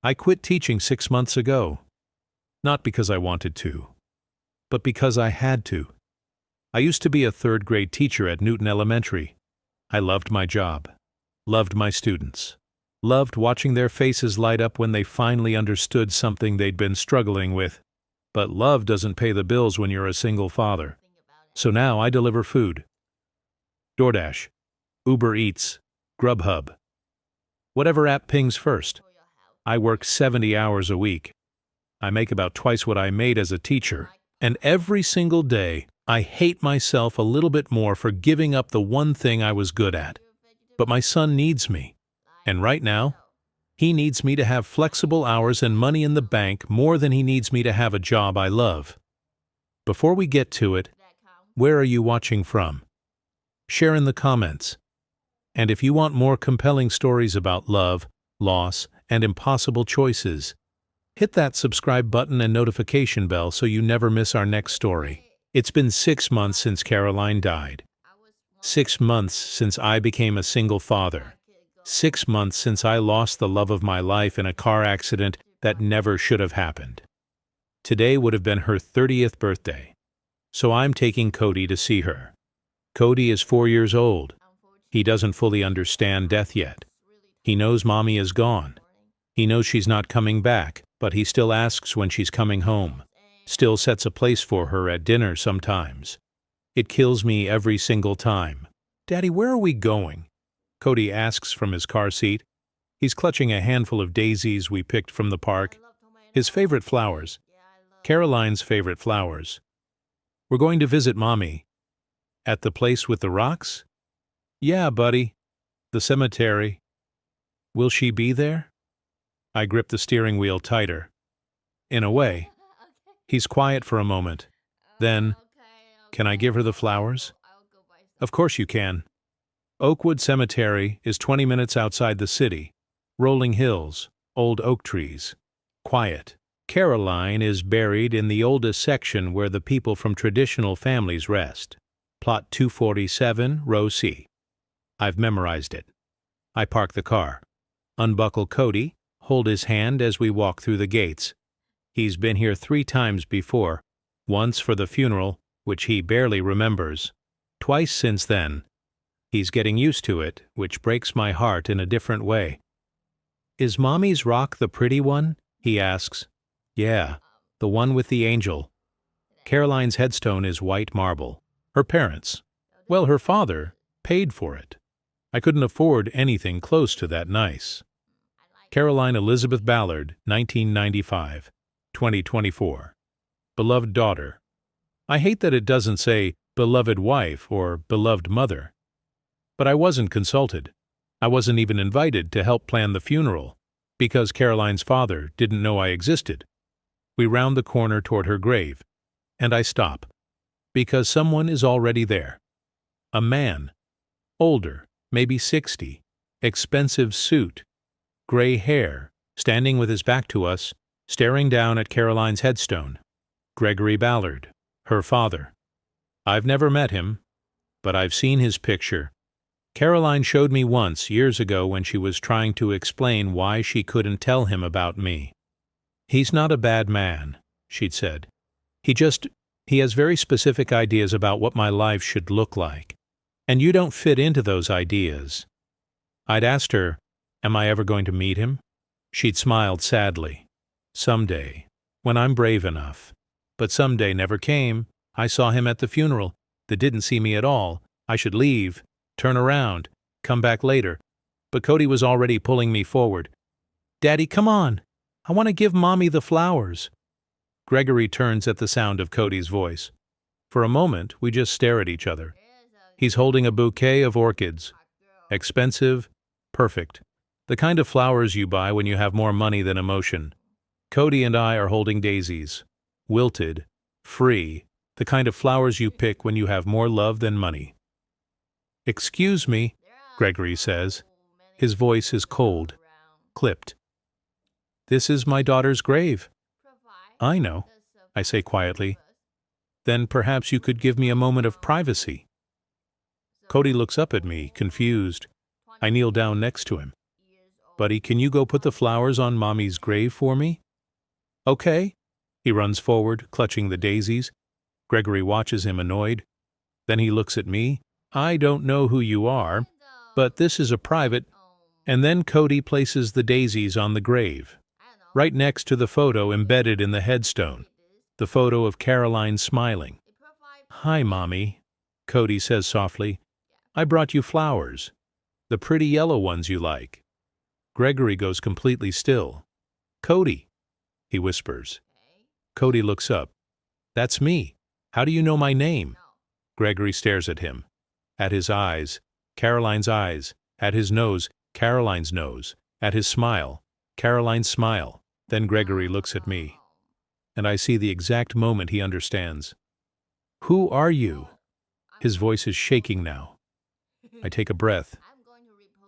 I quit teaching 6 months ago. Not because I wanted to, but because I had to. I used to be a third-grade teacher at Newton Elementary. I loved my job, loved my students, loved watching their faces light up when they finally understood something they'd been struggling with. But love doesn't pay the bills when you're a single father. So now I deliver food. DoorDash, Uber Eats, Grubhub. Whatever app pings first. I work 70 hours a week. I make about twice what I made as a teacher. And every single day, I hate myself a little bit more for giving up the one thing I was good at. But my son needs me. And right now, he needs me to have flexible hours and money in the bank more than he needs me to have a job I love. Before we get to it, where are you watching from? Share in the comments. And if you want more compelling stories about love, loss, and impossible choices, hit that subscribe button and notification bell so you never miss our next story. It's been 6 months since Caroline died. 6 months since I became a single father. 6 months since I lost the love of my life in a car accident that never should have happened. Today would have been her 30th birthday, so I'm taking Cody to see her. Cody is 4 years old. He doesn't fully understand death yet. He knows Mommy is gone. He knows she's not coming back, but he still asks when she's coming home. Still sets a place for her at dinner sometimes. It kills me every single time. "Daddy, where are we going?" Cody asks from his car seat. He's clutching a handful of daisies we picked from the park. His favorite flowers. Caroline's favorite flowers. "We're going to visit Mommy." "At the place with the rocks?" "Yeah, buddy. The cemetery." "Will she be there?" I grip the steering wheel tighter. "In a way." He's quiet for a moment. Then, "Can I give her the flowers?" "Of course you can." Oakwood Cemetery is 20 minutes outside the city. Rolling hills, old oak trees. Quiet. Caroline is buried in the oldest section where the people from traditional families rest. Plot 247, row C. I've memorized it. I park the car. Unbuckle Cody, hold his hand as we walk through the gates. He's been here 3 times before, once for the funeral, which he barely remembers. Twice since then. He's getting used to it, which breaks my heart in a different way. "Is Mommy's rock the pretty one?" he asks. "Yeah, the one with the angel." Caroline's headstone is white marble. Her parents, well, her father, paid for it. I couldn't afford anything close to that nice. Caroline Elizabeth Ballard, 1995, 2024. Beloved daughter. I hate that it doesn't say beloved wife or beloved mother. But I wasn't consulted. I wasn't even invited to help plan the funeral, because Caroline's father didn't know I existed. We round the corner toward her grave, and I stop, because someone is already there. A man, older, maybe 60, expensive suit, gray hair, standing with his back to us, staring down at Caroline's headstone. Gregory Ballard, her father. I've never met him, but I've seen his picture. Caroline showed me once, years ago, when she was trying to explain why she couldn't tell him about me. "He's not a bad man," she'd said. He has very specific ideas about what my life should look like. And you don't fit into those ideas." I'd asked her, "Am I ever going to meet him?" She'd smiled sadly. "Someday, when I'm brave enough." But someday never came. I saw him at the funeral. They didn't see me at all. I should leave, turn around, come back later. But Cody was already pulling me forward. "Daddy, come on. I want to give Mommy the flowers." Gregory turns at the sound of Cody's voice. For a moment, we just stare at each other. He's holding a bouquet of orchids. Expensive, perfect. The kind of flowers you buy when you have more money than emotion. Cody and I are holding daisies. Wilted, free, the kind of flowers you pick when you have more love than money. "Excuse me," Gregory says. His voice is cold, clipped. "This is my daughter's grave." "I know," I say quietly. "Then perhaps you could give me a moment of privacy." Cody looks up at me, confused. I kneel down next to him. Buddy, can you go put the flowers on Mommy's grave for me? Okay. He runs forward, clutching the daisies. Gregory watches him annoyed. Then he looks at me. I don't know who you are, but this is a private. And then Cody places the daisies on the grave, right next to the photo embedded in the headstone, the photo of Caroline smiling. Hi, Mommy, Cody says softly. I brought you flowers, the pretty yellow ones you like. Gregory goes completely still. Cody, he whispers. Cody looks up. That's me. How do you know my name? Gregory stares at him. At his eyes, Caroline's eyes. At his nose, Caroline's nose. At his smile, Caroline's smile. Then Gregory looks at me. And I see the exact moment he understands. Who are you? His voice is shaking now. I take a breath.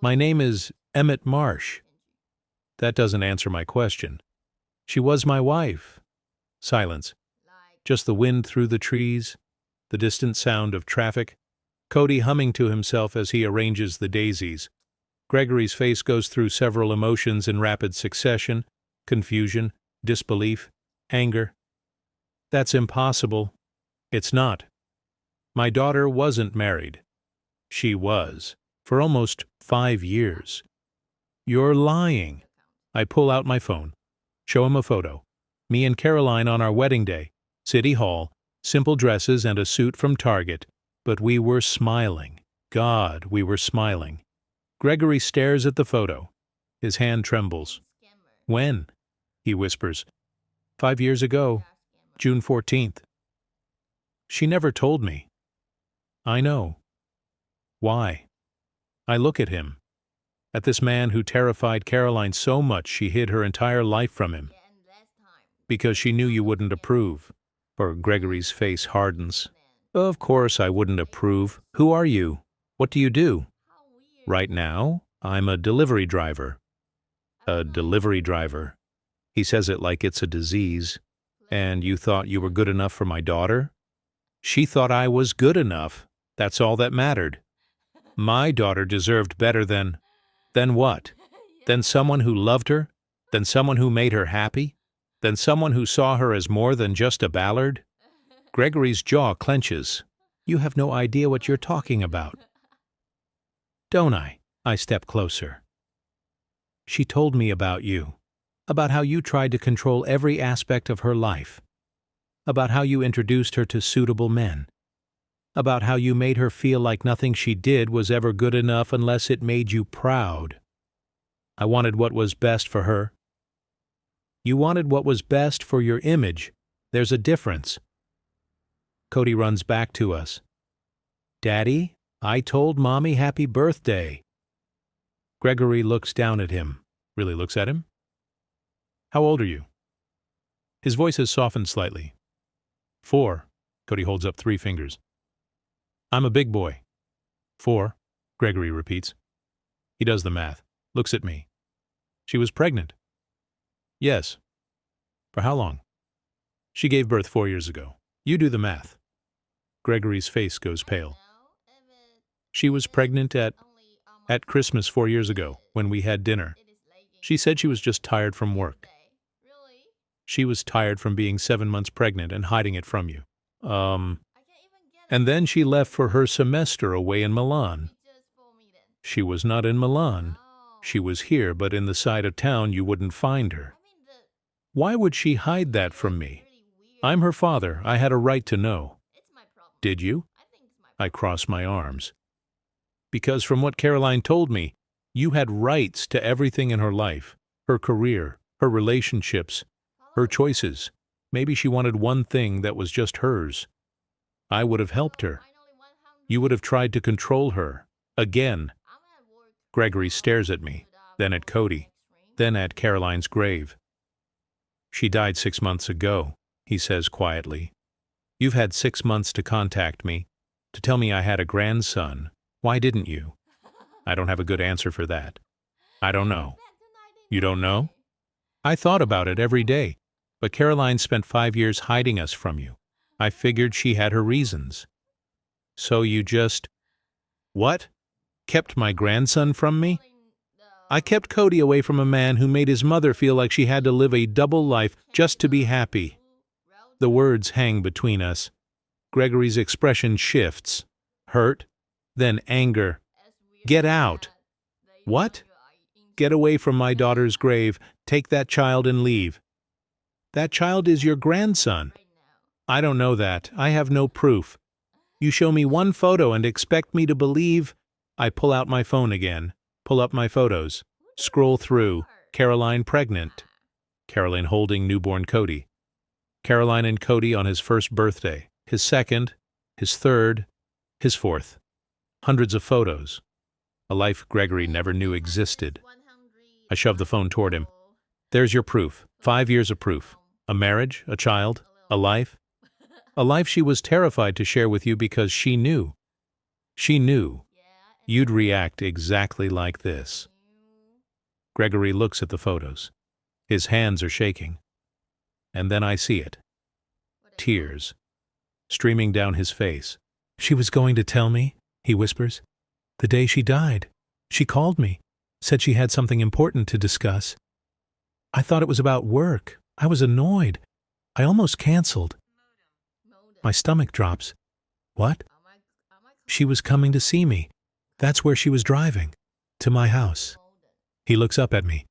My name is Emmett Marsh. That doesn't answer my question. She was my wife. Silence. Just the wind through the trees, the distant sound of traffic, Cody humming to himself as he arranges the daisies. Gregory's face goes through several emotions in rapid succession: confusion, disbelief, anger. That's impossible. It's not. My daughter wasn't married. She was, for almost 5 years. You're lying. I pull out my phone, show him a photo. Me and Caroline on our wedding day, City Hall, simple dresses and a suit from Target, but we were smiling. God, we were smiling. Gregory stares at the photo. His hand trembles. When? He whispers. 5 years ago, June 14th. She never told me. I know. Why? I look at him. At this man who terrified Caroline so much she hid her entire life from him. Because she knew you wouldn't approve. Or Gregory's face hardens. Of course I wouldn't approve. Who are you? What do you do? Right now, I'm a delivery driver. A delivery driver. He says it like it's a disease. And you thought you were good enough for my daughter? She thought I was good enough. That's all that mattered. My daughter deserved better than what? Than someone who loved her? Than someone who made her happy? Than someone who saw her as more than just a Ballard? Gregory's jaw clenches. You have no idea what you're talking about. Don't I? I step closer. She told me about you. About how you tried to control every aspect of her life. About how you introduced her to suitable men. About how you made her feel like nothing she did was ever good enough unless it made you proud. I wanted what was best for her. You wanted what was best for your image. There's a difference. Cody runs back to us. Daddy, I told Mommy happy birthday. Gregory looks down at him. Really looks at him? How old are you? His voice has softened slightly. 4. Cody holds up 3 fingers. I'm a big boy. 4. Gregory repeats. He does the math. Looks at me. She was pregnant. Yes. For how long? She gave birth 4 years ago. You do the math. Gregory's face goes pale. She was pregnant at Christmas 4 years ago, when we had dinner. She said she was just tired from work. She was tired from being 7 months pregnant and hiding it from you. And then she left for her semester away in Milan. She was not in Milan. She was here, but in the side of town you wouldn't find her. Why would she hide that from me? I'm her father. I had a right to know. Did you? I cross my arms. Because from what Caroline told me, you had rights to everything in her life, her career, her relationships, her choices. Maybe she wanted one thing that was just hers. I would have helped her. You would have tried to control her. Again. Gregory stares at me, then at Cody, then at Caroline's grave. She died 6 months ago, he says quietly. You've had 6 months to contact me, to tell me I had a grandson. Why didn't you? I don't have a good answer for that. I don't know. You don't know? I thought about it every day, but Caroline spent 5 years hiding us from you. I figured she had her reasons. So you just... What? Kept my grandson from me? I kept Cody away from a man who made his mother feel like she had to live a double life just to be happy. The words hang between us. Gregory's expression shifts. Hurt, then anger. Get out. What? Get away from my daughter's grave. Take that child and leave. That child is your grandson. I don't know that. I have no proof. You show me one photo and expect me to believe? I pull out my phone again. Pull up my photos. Scroll through. Caroline pregnant. Caroline holding newborn Cody. Caroline and Cody on his first birthday. His second. His third. His fourth. Hundreds of photos. A life Gregory never knew existed. I shoved the phone toward him. There's your proof. 5 years of proof. A marriage, a child, a life. A life she was terrified to share with you because she knew. She knew you'd react exactly like this. Gregory looks at the photos. His hands are shaking. And then I see it. Tears streaming down his face. She was going to tell me, he whispers. The day she died, she called me, said she had something important to discuss. I thought it was about work. I was annoyed. I almost canceled. My stomach drops. What? She was coming to see me. That's where she was driving. To my house. He looks up at me.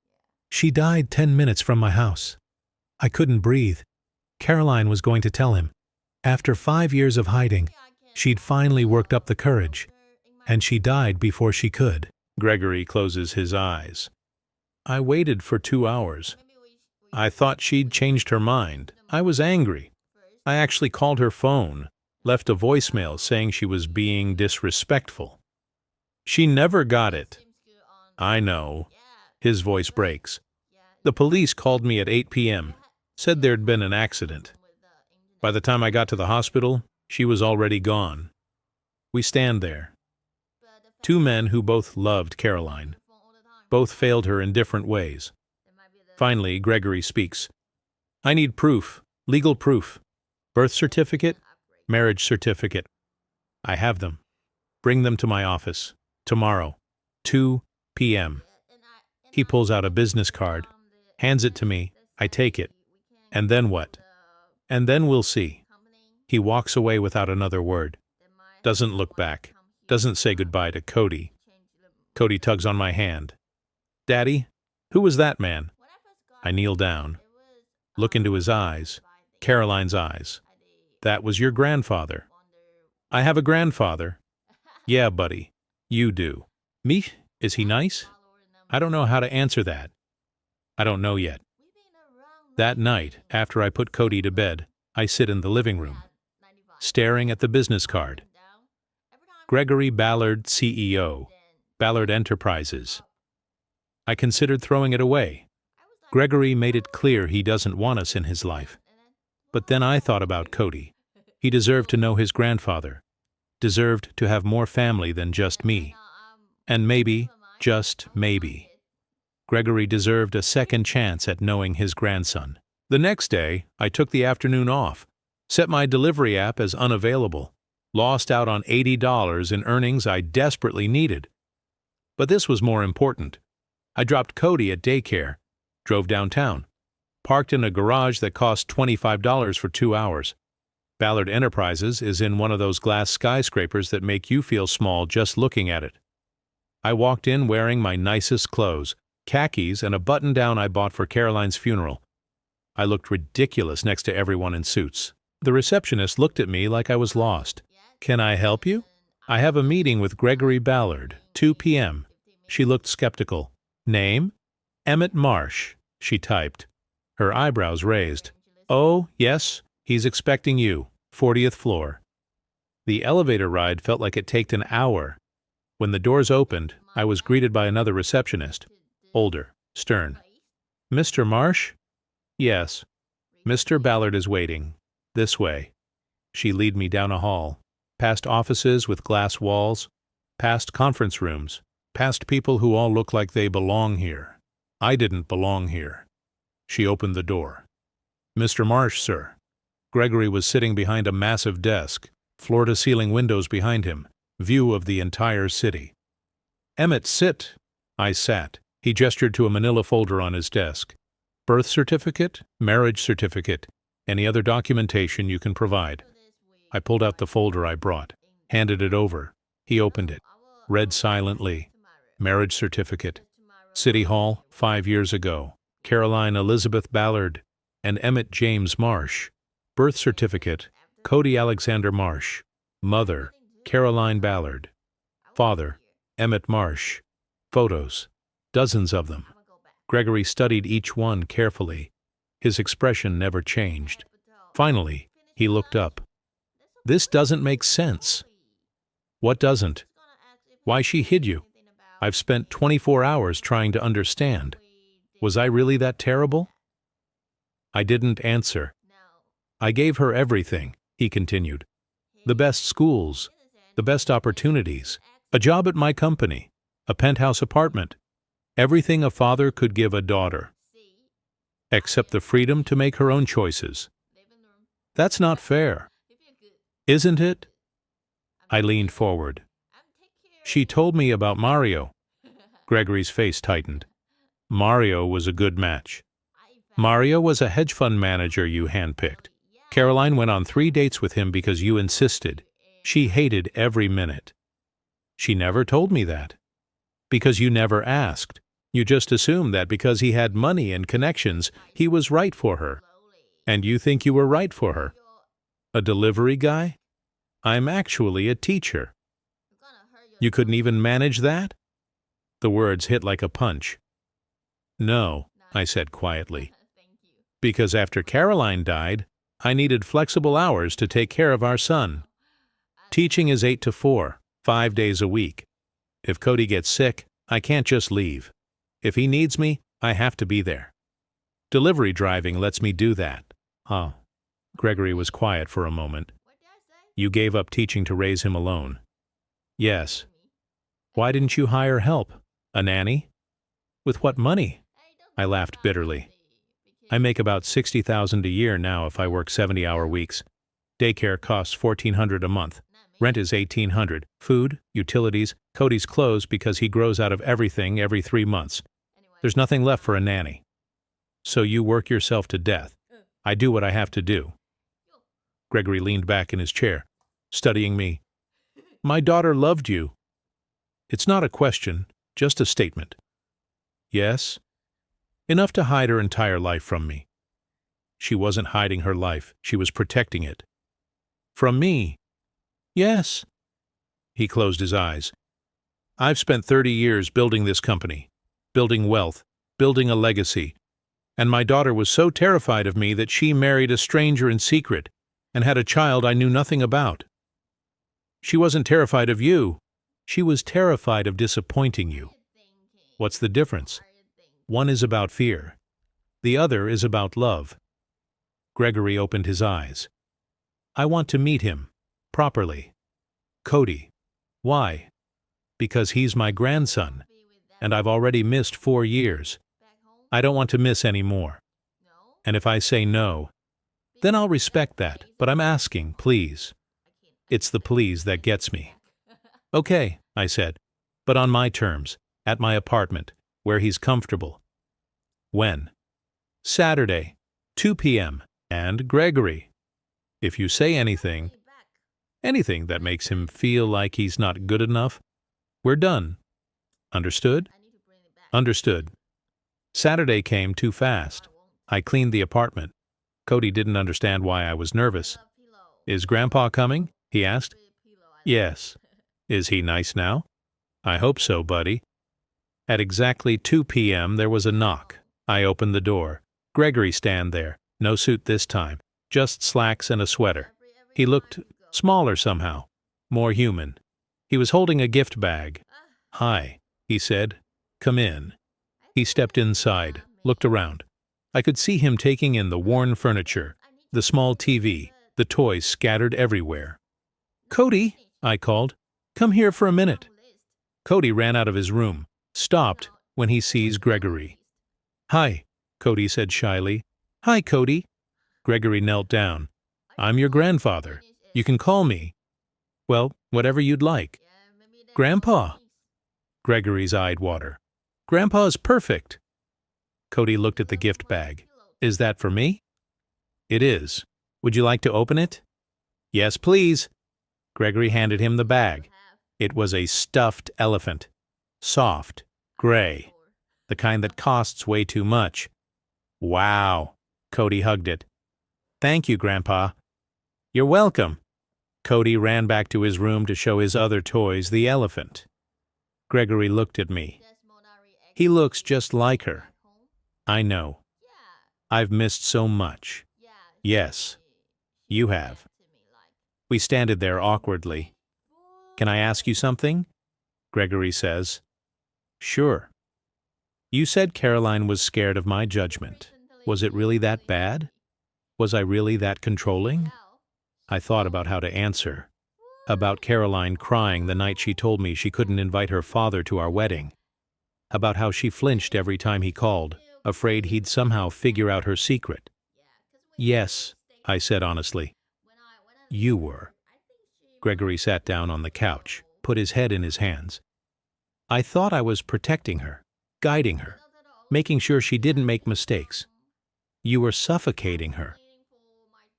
She died 10 minutes from my house. I couldn't breathe. Caroline was going to tell him. After 5 years of hiding, she'd finally worked up the courage. And she died before she could. Gregory closes his eyes. I waited for 2 hours. I thought she'd changed her mind. I was angry. I actually called her phone, left a voicemail saying she was being disrespectful. She never got it. I know. His voice breaks. The police called me at 8 p.m., said there'd been an accident. By the time I got to the hospital, she was already gone. We stand there. 2 men who both loved Caroline. Both failed her in different ways. Finally, Gregory speaks. I need proof, legal proof. Birth certificate, marriage certificate. I have them. Bring them to my office. Tomorrow, 2 p.m. He pulls out a business card, hands it to me. I take it. And then what? And then we'll see. He walks away without another word. Doesn't look back. Doesn't say goodbye to Cody. Cody tugs on my hand. Daddy, who was that man? I kneel down. Look into his eyes. Caroline's eyes. That was your grandfather. I have a grandfather. Yeah, buddy. You do. Me? Is he nice? I don't know how to answer that. I don't know yet. That night, after I put Cody to bed, I sit in the living room, staring at the business card. Gregory Ballard, CEO, Ballard Enterprises. I considered throwing it away. Gregory made it clear he doesn't want us in his life. But then I thought about Cody. He deserved to know his grandfather, deserved to have more family than just me. And maybe, just maybe, Gregory deserved a second chance at knowing his grandson. The next day, I took the afternoon off, set my delivery app as unavailable, lost out on $80 in earnings I desperately needed. But this was more important. I dropped Cody at daycare, drove downtown, parked in a garage that cost $25 for 2 hours. Ballard Enterprises is in one of those glass skyscrapers that make you feel small just looking at it. I walked in wearing my nicest clothes, khakis and a button-down I bought for Caroline's funeral. I looked ridiculous next to everyone in suits. The receptionist looked at me like I was lost. Can I help you? I have a meeting with Gregory Ballard, 2 p.m. She looked skeptical. Name? Emmett Marsh, she typed. Her eyebrows raised. Oh, yes, he's expecting you, 40th floor. The elevator ride felt like it taked an hour. When the doors opened, I was greeted by another receptionist. Older, stern. Mr. Marsh? Yes. Mr. Ballard is waiting. This way. She led me down a hall, past offices with glass walls, past conference rooms, past people who all look like they belong here. I didn't belong here. She opened the door. Mr. Marsh, sir. Gregory was sitting behind a massive desk, floor-to-ceiling windows behind him, view of the entire city. Emmett, sit. I sat. He gestured to a manila folder on his desk. Birth certificate, marriage certificate, any other documentation you can provide. I pulled out the folder I brought, handed it over. He opened it, read silently. Marriage certificate. City Hall, 5 years ago. Caroline Elizabeth Ballard and Emmett James Marsh. Birth certificate, Cody Alexander Marsh. Mother, Caroline Ballard. Father, Emmett Marsh. Photos, dozens of them. Gregory studied each one carefully. His expression never changed. Finally, he looked up. This doesn't make sense. What doesn't? Why she hid you? I've spent 24 hours trying to understand. Was I really that terrible? I didn't answer. I gave her everything, he continued. The best schools, the best opportunities, a job at my company, a penthouse apartment, everything a father could give a daughter, except the freedom to make her own choices. That's not fair, isn't it? I leaned forward. She told me about Mario. Gregory's face tightened. Mario was a good match. Mario was a hedge fund manager you handpicked. Caroline went on 3 dates with him because you insisted. She hated every minute. She never told me that. Because you never asked. You just assumed that because he had money and connections, he was right for her. And you think you were right for her. A delivery guy? I'm actually a teacher. You couldn't even manage that? The words hit like a punch. No, I said quietly. Because after Caroline died, I needed flexible hours to take care of our son. Teaching is 8 to 4, 5 days a week. If Cody gets sick, I can't just leave. If he needs me, I have to be there. Delivery driving lets me do that. Oh. Gregory was quiet for a moment. You gave up teaching to raise him alone. Yes. Why didn't you hire help? A nanny? With what money? I laughed bitterly. I make about $60,000 a year now if I work 70-hour weeks. Daycare costs $1,400 a month. Rent is $1,800. Food, utilities, Cody's clothes because he grows out of everything every 3 months. There's nothing left for a nanny. So you work yourself to death. I do what I have to do. Gregory leaned back in his chair, studying me. My daughter loved you. It's not a question, just a statement. Yes? Enough to hide her entire life from me. She wasn't hiding her life, she was protecting it. From me? Yes. He closed his eyes. I've spent 30 years building this company, building wealth, building a legacy, and my daughter was so terrified of me that she married a stranger in secret and had a child I knew nothing about. She wasn't terrified of you. She was terrified of disappointing you. What's the difference? One is about fear. The other is about love. Gregory opened his eyes. I want to meet him, properly. Cody. Why? Because he's my grandson, and I've already missed 4 years. I don't want to miss any more. And if I say no, then I'll respect that, but I'm asking, please. It's the please that gets me. Okay, I said, but on my terms, at my apartment, where he's comfortable. When? Saturday, 2 p.m. And Gregory, if you say anything that makes him feel like he's not good enough, we're done. Understood? Understood. Saturday came too fast. I cleaned the apartment. Cody didn't understand why I was nervous. Is Grandpa coming? He asked. Yes. Is he nice now? I hope so, buddy. At exactly 2 p.m. there was a knock. I opened the door. Gregory stand there. No suit this time. Just slacks and a sweater. He looked smaller somehow. More human. He was holding a gift bag. Hi, he said. Come in. He stepped inside, looked around. I could see him taking in the worn furniture, the small TV, the toys scattered everywhere. Cody, I called. Come here for a minute. Cody ran out of his room, stopped when he sees Gregory. Hi, Cody said shyly. Hi, Cody. Gregory knelt down. I'm your grandfather. You can call me. Well, whatever you'd like. Grandpa. Gregory's eyed water. Grandpa's perfect. Cody looked at the gift bag. Is that for me? It is. Would you like to open it? Yes, please. Gregory handed him the bag. It was a stuffed elephant. Soft, gray, the kind that costs way too much. Wow. Cody hugged it. Thank you, Grandpa. You're welcome. Cody ran back to his room to show his other toys the elephant. Gregory looked at me. He looks just like her. I know. I've missed so much. Yes, you have. We standed there awkwardly. Can I ask you something? Gregory says. Sure. You said Caroline was scared of my judgment. Was it really that bad? Was I really that controlling? I thought about how to answer. About Caroline crying the night she told me she couldn't invite her father to our wedding. About how she flinched every time he called, afraid he'd somehow figure out her secret. Yes, I said honestly. You were. Gregory sat down on the couch, put his head in his hands. I thought I was protecting her, guiding her, making sure she didn't make mistakes. You were suffocating her.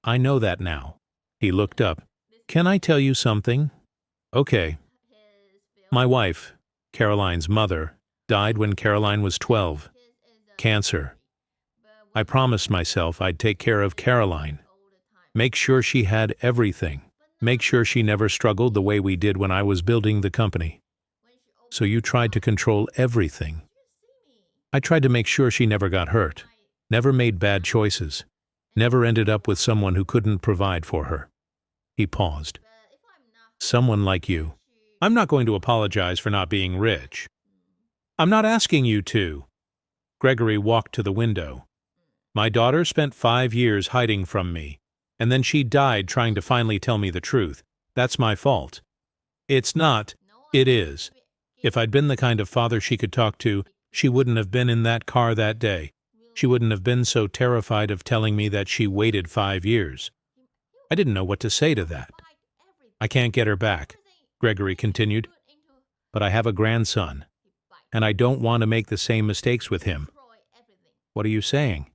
I know that now. He looked up. Can I tell you something? Okay. My wife, Caroline's mother, died when Caroline was 12. Cancer. I promised myself I'd take care of Caroline. Make sure she had everything. Make sure she never struggled the way we did when I was building the company. So you tried to control everything. I tried to make sure she never got hurt, never made bad choices, never ended up with someone who couldn't provide for her. He paused. Someone like you. I'm not going to apologize for not being rich. I'm not asking you to. Gregory walked to the window. My daughter spent 5 years hiding from me, and then she died trying to finally tell me the truth. That's my fault. It's not. It is. If I'd been the kind of father she could talk to, she wouldn't have been in that car that day. She wouldn't have been so terrified of telling me that she waited 5 years. I didn't know what to say to that. I can't get her back, Gregory continued. But I have a grandson, and I don't want to make the same mistakes with him. What are you saying?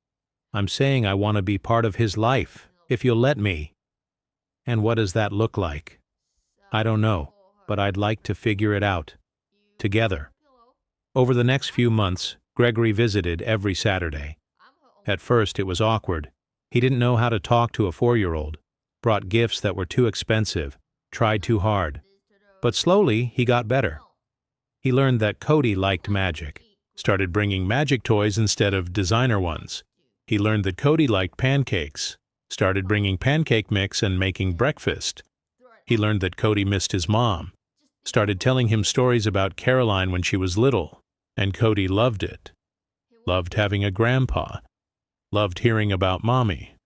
I'm saying I want to be part of his life, if you'll let me. And what does that look like? I don't know, but I'd like to figure it out. Together. Over the next few months, Gregory visited every Saturday. At first, it was awkward. He didn't know how to talk to a 4-year-old, brought gifts that were too expensive, tried too hard. But slowly, he got better. He learned that Cody liked magic, started bringing magic toys instead of designer ones. He learned that Cody liked pancakes, started bringing pancake mix and making breakfast. He learned that Cody missed his mom, started telling him stories about Caroline when she was little, and Cody loved it. Loved having a grandpa. Loved hearing about Mommy.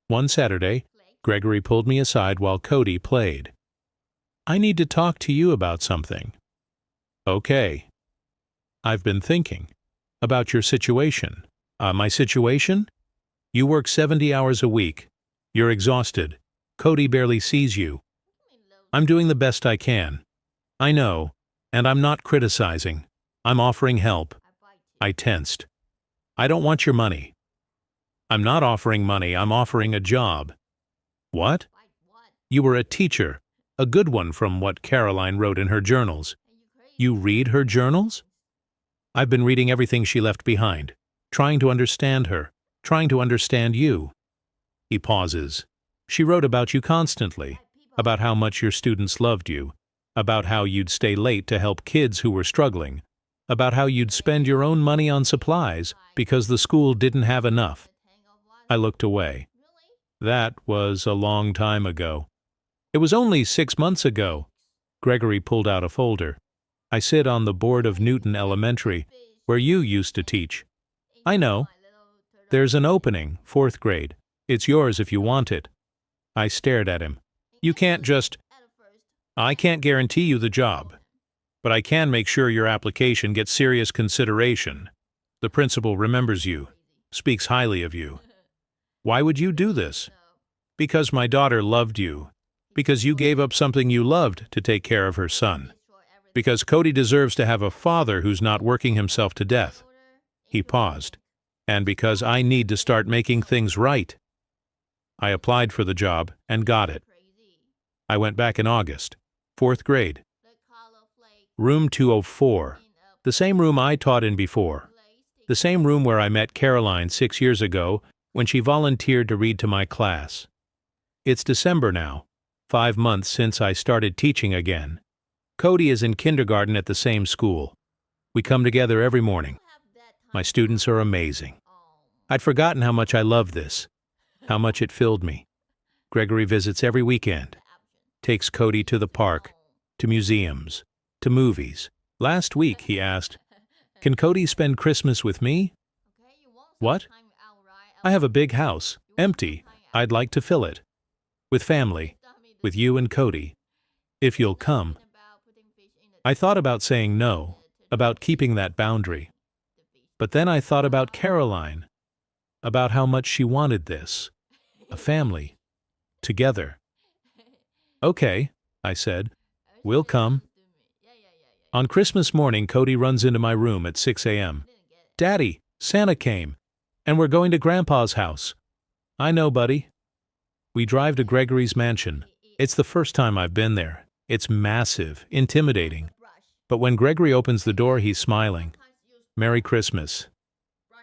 One Saturday, Gregory pulled me aside while Cody played. I need to talk to you about something. Okay. I've been thinking about your situation. My situation? You work 70 hours a week. You're exhausted. Cody barely sees you. I'm doing the best I can. I know, and I'm not criticizing. I'm offering help. I tensed. I don't want your money. I'm not offering money, I'm offering a job. What? You were a teacher, a good one from what Caroline wrote in her journals. You read her journals? I've been reading everything she left behind, trying to understand her, trying to understand you. He pauses. She wrote about you constantly, about how much your students loved you, about how you'd stay late to help kids who were struggling, about how you'd spend your own money on supplies because the school didn't have enough. I looked away. That was a long time ago. It was only 6 months ago. Gregory pulled out a folder. I sit on the board of Newton Elementary, where you used to teach. I know. There's an opening, 4th grade. It's yours if you want it. I stared at him. You can't just... I can't guarantee you the job, but I can make sure your application gets serious consideration. The principal remembers you, speaks highly of you. Why would you do this? Because my daughter loved you. Because you gave up something you loved to take care of her son. Because Cody deserves to have a father who's not working himself to death. He paused. And because I need to start making things right. I applied for the job and got it. I went back in August, 4th grade. Room 204, the same room I taught in before. The same room where I met Caroline 6 years ago when she volunteered to read to my class. It's December now, 5 months since I started teaching again. Cody is in kindergarten at the same school. We come together every morning. My students are amazing. I'd forgotten how much I loved this, how much it filled me. Gregory visits every weekend, takes Cody to the park, to museums, to movies. Last week he asked, "Can Cody spend Christmas with me?" What? I have a big house, empty. I'd like to fill it. With family, with you and Cody. If you'll come. I thought about saying no, about keeping that boundary. But then I thought about Caroline, about how much she wanted this. A family. Together. Okay, I said. We'll come. On Christmas morning, Cody runs into my room at 6 a.m. "Daddy, Santa came, and we're going to Grandpa's house." "I know, buddy." We drive to Gregory's mansion. It's the first time I've been there. It's massive, intimidating. But when Gregory opens the door, he's smiling. "Merry Christmas."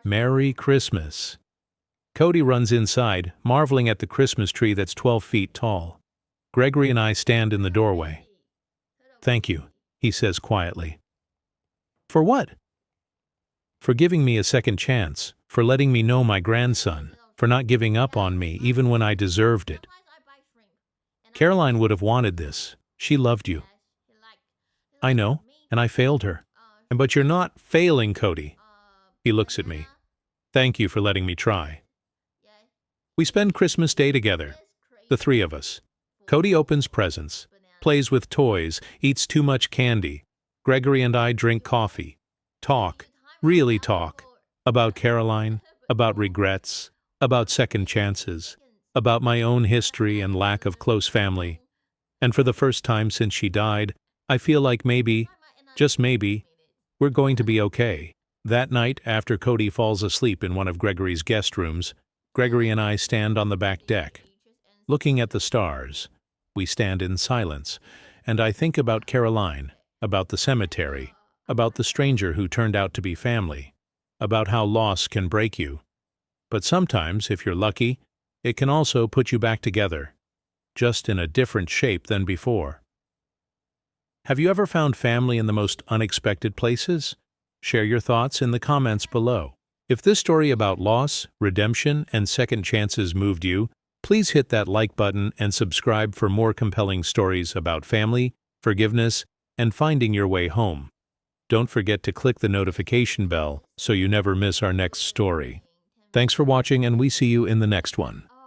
Merry Christmas. Cody runs inside, marveling at the Christmas tree that's 12 feet tall. Gregory and I stand in the doorway. "Thank you," he says quietly. "For what?" "For giving me a second chance, for letting me know my grandson, for not giving up on me even when I deserved it. Caroline would have wanted this. She loved you." "I know, and I failed her." "But you're not failing, Cody." He looks at me. "Thank you for letting me try." We spend Christmas Day together, the three of us. Cody opens presents, plays with toys, eats too much candy. Gregory and I drink coffee, talk, really talk, about Caroline, about regrets, about second chances, about my own history and lack of close family. And for the first time since she died, I feel like maybe, just maybe, we're going to be okay. That night, after Cody falls asleep in one of Gregory's guest rooms, Gregory and I stand on the back deck. Looking at the stars, we stand in silence, and I think about Caroline, about the cemetery, about the stranger who turned out to be family, about how loss can break you. But sometimes, if you're lucky, it can also put you back together, just in a different shape than before. Have you ever found family in the most unexpected places? Share your thoughts in the comments below. If this story about loss, redemption, and second chances moved you, please hit that like button and subscribe for more compelling stories about family, forgiveness, and finding your way home. Don't forget to click the notification bell so you never miss our next story. Thanks for watching, and we see you in the next one.